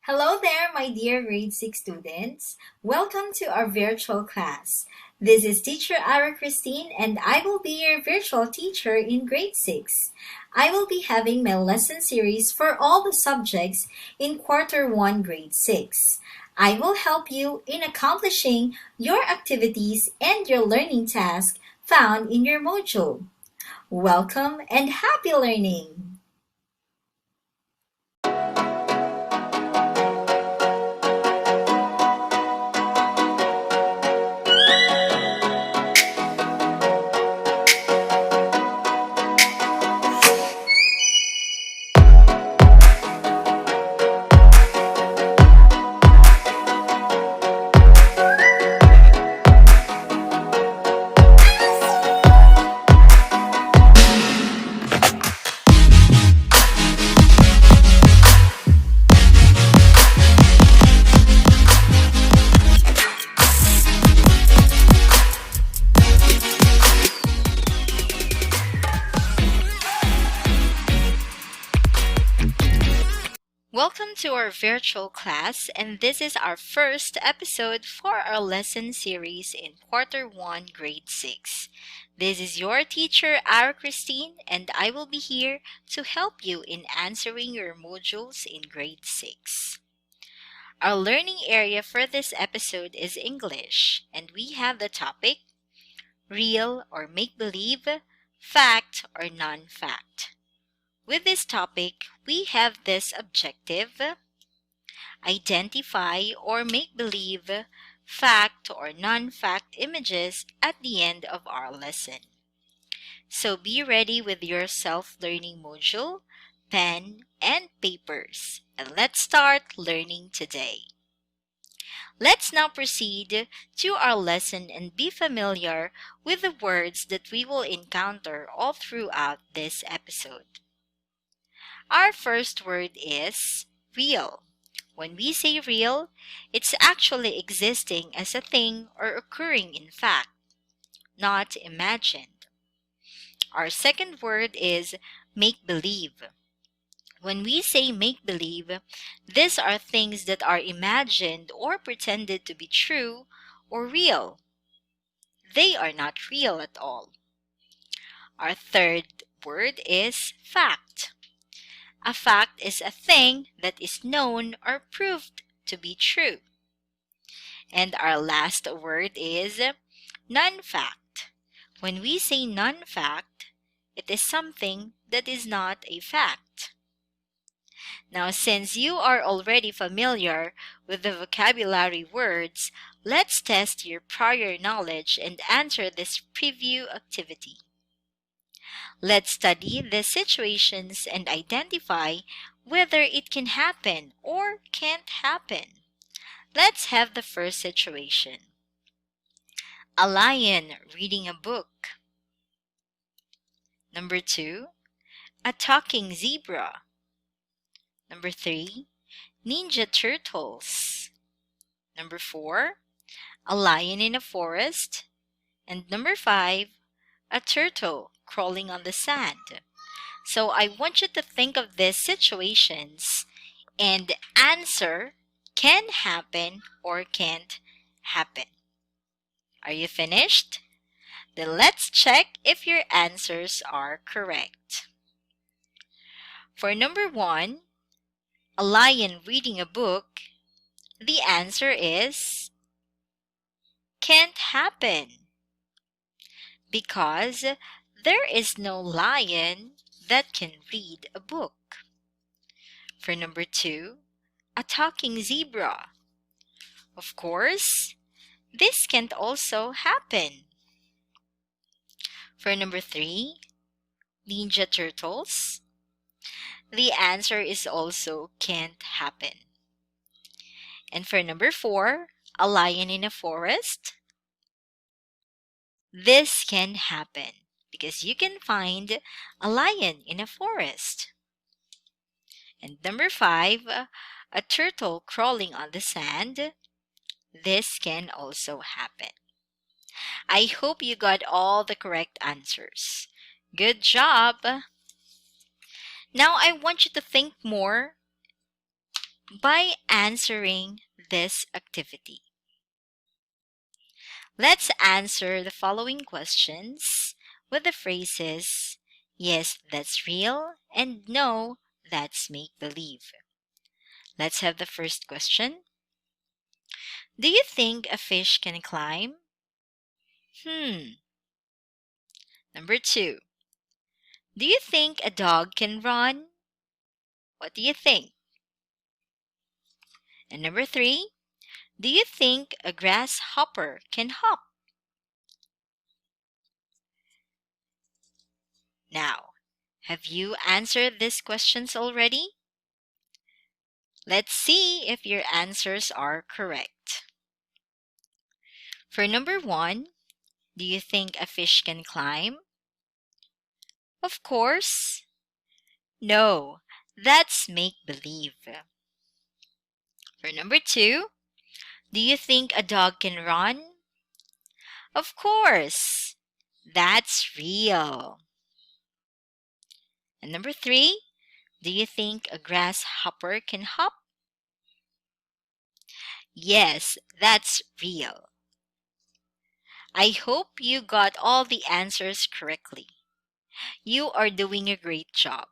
Hello there, my dear grade 6 students. Welcome to our virtual class. This is teacher ARA KRISTINE and I will be your virtual teacher in grade 6. I will be having my lesson series for all the subjects in quarter 1 grade 6. I will help you in accomplishing your activities and your learning tasks found in your module. Welcome and happy learning! Welcome to our virtual class, and this is our first episode for our lesson series in quarter 1 grade 6. This is your teacher ARA KRISTINE, and I will be here to help you in answering your modules in grade 6. Our learning area for this episode is English, and we have the topic real or make-believe, fact or non-fact. With this topic, we have this objective: identify or make-believe fact or non-fact images at the end of our lesson. So be ready with your self-learning module, pen, and papers, and let's start learning today. Let's now proceed to our lesson and be familiar with the words that we will encounter all throughout this episode. Our first word is real. When we say real, it's actually existing as a thing or occurring in fact, not imagined. Our second word is make-believe. When we say make-believe, these are things that are imagined or pretended to be true or real. They are not real at all. Our third word is fact. A fact is a thing that is known or proved to be true. And our last word is non-fact. When we say non-fact, it is something that is not a fact. Now, since you are already familiar with the vocabulary words, let's test your prior knowledge and answer this preview activity. Let's study the situations and identify whether it can happen or can't happen. Let's have the first situation. A lion reading a book. Number 2, a talking zebra. Number 3, ninja turtles. Number 4, a lion in a forest. And number 5, a turtle crawling on the sand. So I want you to think of these situations and answer can happen or can't happen. Are you finished? Then let's check if your answers are correct. For number 1, a lion reading a book, the answer is can't happen, because there is no lion that can read a book. For number 2, a talking zebra. Of course, this can't also happen. For number 3, ninja turtles, the answer is also can't happen. And for number 4, a lion in a forest, this can happen because you can find a lion in a forest. And number 5, a turtle crawling on the sand, this can also happen. I hope you got all the correct answers. Good job! Now I want you to think more by answering this activity. Let's answer the following questions with the phrases, yes, that's real, and no, that's make-believe. Let's have the first question. Do you think a fish can climb? Number 2. Do you think a dog can run? What do you think? And number 3. Do you think a grasshopper can hop? Now, have you answered these questions already? Let's see if your answers are correct. For number 1, do you think a fish can climb? Of course. No, that's make-believe. For number 2, do you think a dog can run? Of course. That's real. And number 3, do you think a grasshopper can hop? Yes, that's real. I hope you got all the answers correctly. You are doing a great job.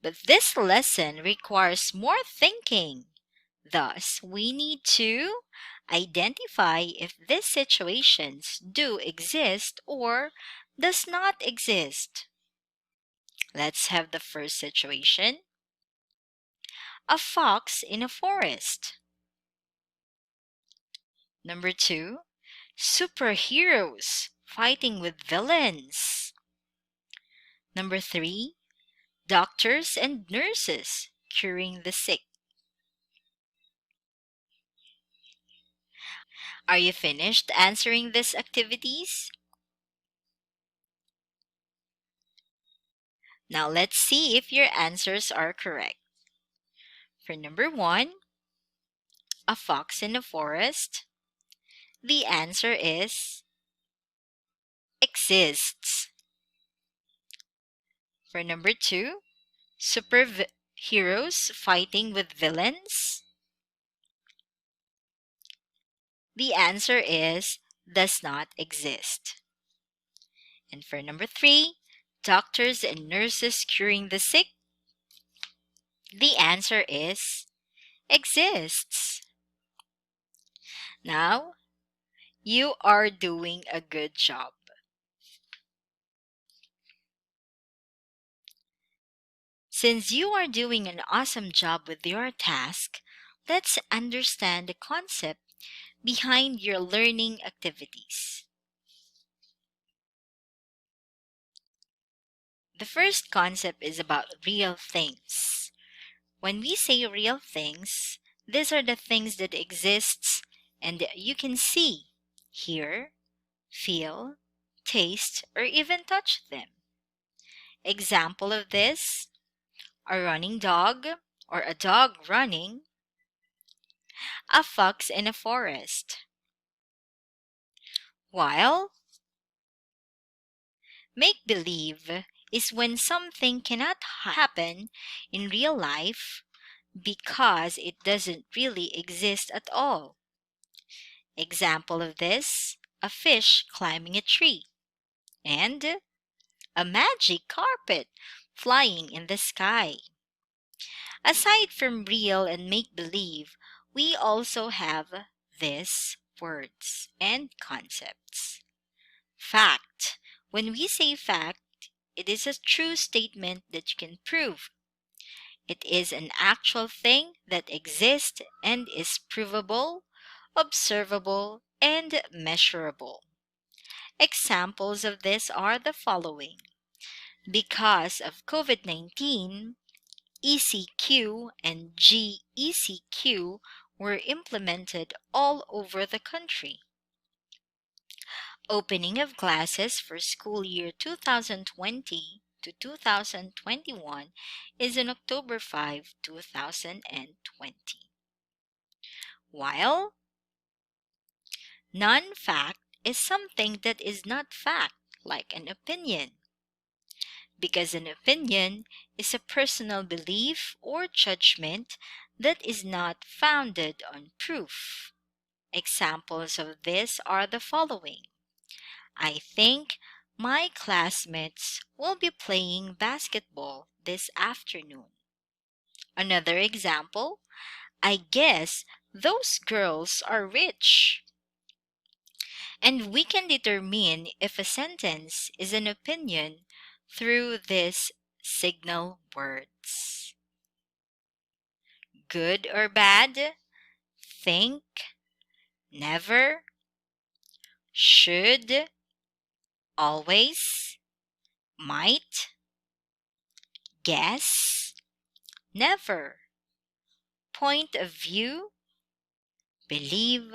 But this lesson requires more thinking. Thus, we need to identify if these situations do exist or does not exist. Let's have the first situation. A fox in a forest. Number 2, superheroes fighting with villains. Number 3, doctors and nurses curing the sick. Are you finished answering these activities? Now let's see if your answers are correct. For number 1, a fox in the forest, the answer is exists. For number 2, superheroes fighting with villains, the answer is does not exist. And for number 3, doctors and nurses curing the sick, the answer is exists. Now, you are doing a good job. Since you are doing an awesome job with your task, let's understand the concept behind your learning activities. The first concept is about real things. When we say real things, these are the things that exist and you can see, hear, feel, taste, or even touch them. Example of this, a running dog or a dog running, a fox in a forest. While make-believe is when something cannot happen in real life because it doesn't really exist at all. Example of this, a fish climbing a tree, and a magic carpet flying in the sky. Aside from real and make-believe, we also have these words and concepts. Fact. When we say fact, it is a true statement that you can prove. It is an actual thing that exists and is provable, observable, and measurable. Examples of this are the following. Because of COVID-19, ECQ and GECQ were implemented all over the country. Opening of classes for school year 2020 to 2021 is on October 5, 2020. While non-fact is something that is not fact, like an opinion. Because an opinion is a personal belief or judgment that is not founded on proof. Examples of this are the following. I think my classmates will be playing basketball this afternoon. Another example, I guess those girls are rich. And we can determine if a sentence is an opinion through these signal words. Good or bad, think, never, should, always, might, guess, never, point of view, believe,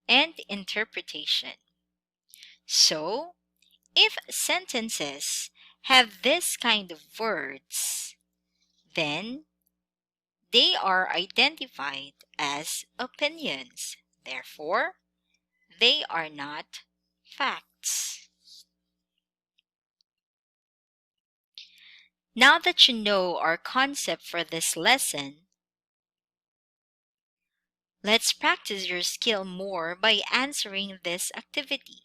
and interpretation. So, if sentences have this kind of words, then they are identified as opinions. Therefore, they are not facts. Now that you know our concept for this lesson, let's practice your skill more by answering this activity.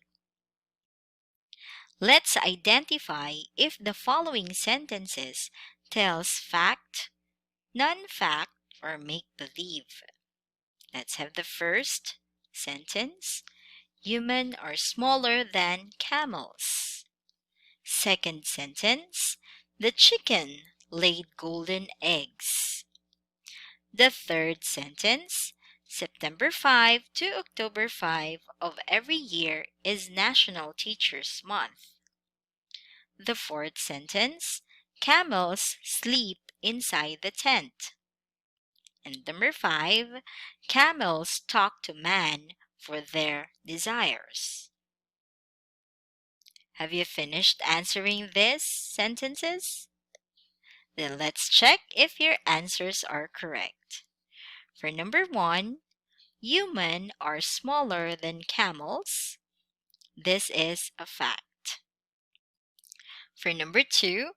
Let's identify if the following sentences tells fact, non-fact, or make-believe. Let's have the first sentence. Humans are smaller than camels. Second sentence. The chicken laid golden eggs. The third sentence. September 5 to October 5 of every year is National Teachers Month. The fourth sentence. Camels sleep inside the tent. And number 5, camels talk to man for their desires. Have you finished answering these sentences? Then let's check if your answers are correct. For number 1, humans are smaller than camels. This is a fact. For number 2,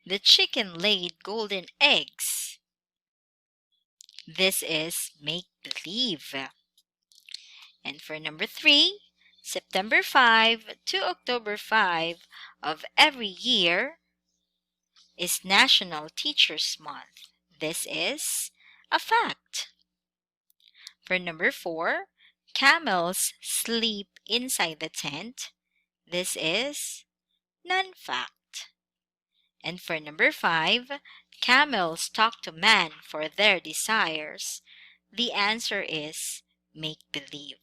the chicken laid golden eggs. This is make-believe. And for number 3, September 5 to October 5 of every year is National Teachers Month. This is a fact. For number 4, camels sleep inside the tent. This is non-fact. And for number 5, camels talk to man for their desires. The answer is make-believe.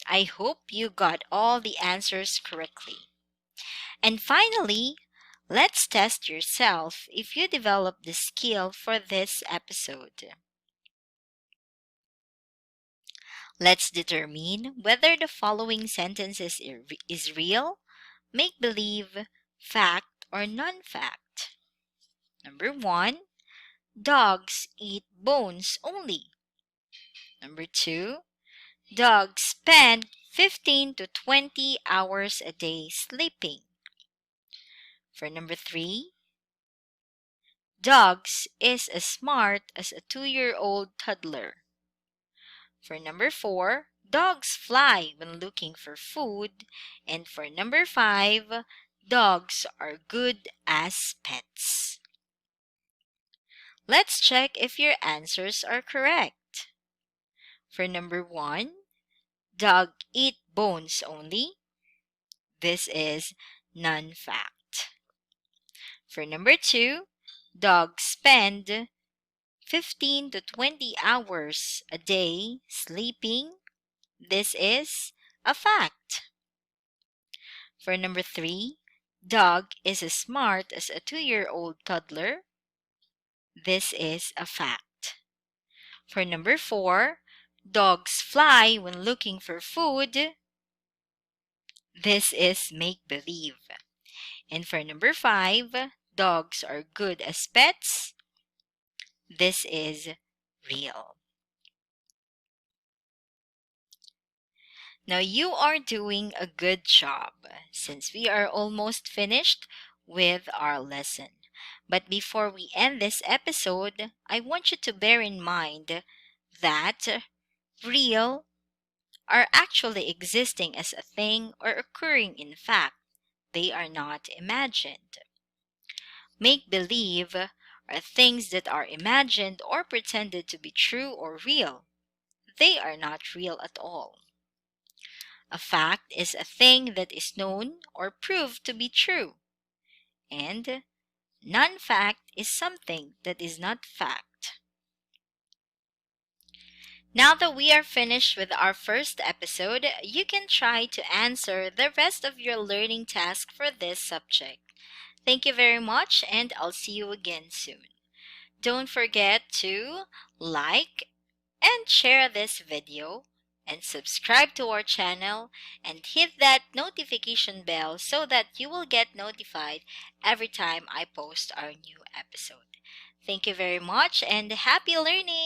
I hope you got all the answers correctly. And finally, let's test yourself if you develop the skill for this episode. Let's determine whether the following sentences is real, make-believe, fact, or non-fact. Number 1, dogs eat bones only. Number 2, dogs spend 15 to 20 hours a day sleeping. For number 3, dogs is as smart as a 2-year-old toddler. For number 4, dogs fly when looking for food. And for number 5, dogs are good as pets. Let's check if your answers are correct. For number 1, dog eat bones only. This is non-fact. For number 2, dogs spend 15 to 20 hours a day sleeping. This is a fact. For number 3, dog is as smart as a 2-year-old toddler. This is a fact. For number 4, dogs fly when looking for food. This is make-believe. And for number 5, dogs are good as pets. This is real. Now you are doing a good job since we are almost finished with our lesson. But before we end this episode, I want you to bear in mind that real are actually existing as a thing or occurring in fact. They are not imagined. Make believe are things that are imagined or pretended to be true or real. They are not real at all. A fact is a thing that is known or proved to be true, and non fact is something that is not fact. Now that we are finished with our first episode, you can try to answer the rest of your learning task for this subject. Thank you very much, and I'll see you again soon. Don't forget to like and share this video and subscribe to our channel and hit that notification bell so that you will get notified every time I post our new episode. Thank you very much and happy learning!